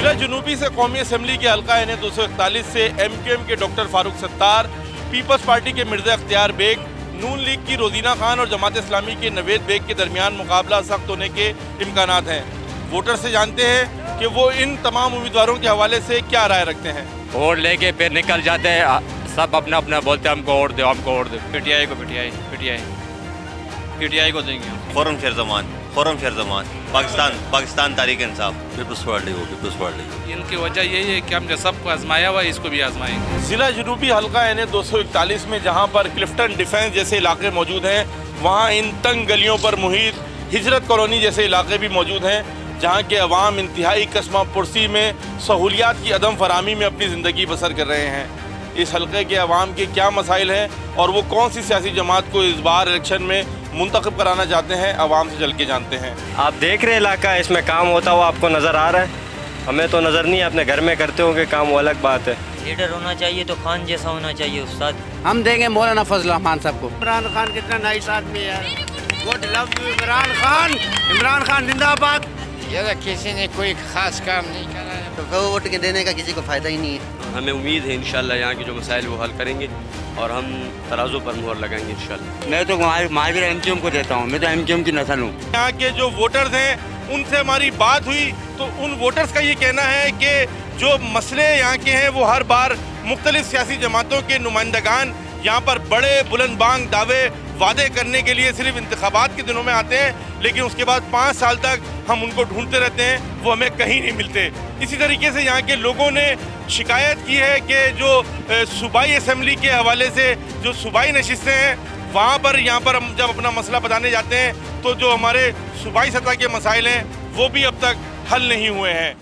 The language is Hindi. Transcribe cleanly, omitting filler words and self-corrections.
जिला जुनूबी से कौमी असम्बली के हल्का NA 241 से MQM के doctor Farooq Sattar, People's Party के मिर्जा अख्तियार बेग, नून लीग की रोजीना खान और जमात इस्लामी के नवेद बेग के दरमियान मुकाबला सख्त होने के इम्कानात हैं। वोटर से जानते हैं कि वो इन तमाम उम्मीदवारों के हवाले से क्या राय रखते हैं। वोट लेके फिर निकल जाते हैं, सब अपना अपना बोलते हैं हमको वोट दो, हमको वोट दो। PTI को देंगे। खुर्रम शेर-जमान, पाकिस्तान तारीख इंसाफ, पीपल्स पार्टी। इनकी वजह यही है कि हमने सबको आजमाया हुआ, इसको भी आजमाएंगे। जिला जुनूबी हल्का NA 241 में जहाँ पर क्लिफ्टन डिफेंस जैसे इलाके मौजूद हैं, वहाँ इन तंग गलियों पर मुहित हिजरत कॉलोनी जैसे इलाके भी मौजूद हैं, जहाँ के अवाम इंतहाई कस्मा पुरसी में सहूलियात की अदम फरामी में अपनी ज़िंदगी बसर कर रहे हैं। इस हल्के के अवाम के क्या मसाइल हैं और वो कौन सी सियासी जमात को इस बार इलेक्शन में मुंतखब कराना चाहते हैं, अवाम से चल के जानते हैं। आप देख रहे इलाका, इसमें काम होता हुआ आपको नज़र आ रहा है? हमें तो नज़र नहीं है, अपने घर में करते होंगे काम, वो अलग बात है। लीडर होना चाहिए तो खान जैसा होना चाहिए उस्ताद। हम देंगे मौलाना फजल रहमान साहब को। इमरान खान कितना नाइस आदमी है। Good love you Imran Khan जिंदाबाद। ये किसी ने कोई खास काम नहीं करा है तो वोट के देने का किसी को फायदा ही नहीं है। हमें उम्मीद है इंशाल्लाह यहाँ के जो मसाइल वो हल करेंगे और हम तराजू पर मुहर लगाएंगे इंशाल्लाह। मैं तो महावीर MQM को देता हूँ, मैं तो MQM की नस्ल हूँ। यहाँ के जो वोटर्स हैं उनसे हमारी बात हुई तो उन वोटर्स का ये कहना है कि जो मसले यहाँ के हैं वो हर बार मुख्तलिफ सियासी जमातों के नुमाइंदगान यहाँ पर बड़े बुलंद बांग दावे वादे करने के लिए सिर्फ इंतखाबात के दिनों में आते हैं, लेकिन उसके बाद 5 साल तक हम उनको ढूंढते रहते हैं, वो हमें कहीं नहीं मिलते। इसी तरीके से यहाँ के लोगों ने शिकायत की है कि जो सूबाई असम्बली के हवाले से जो सूबाई नशिस्तें हैं, वहाँ पर यहाँ पर हम जब अपना मसला बताने जाते हैं तो जो हमारे सूबाई सतह के मसाइल हैं वो भी अब तक हल नहीं हुए हैं।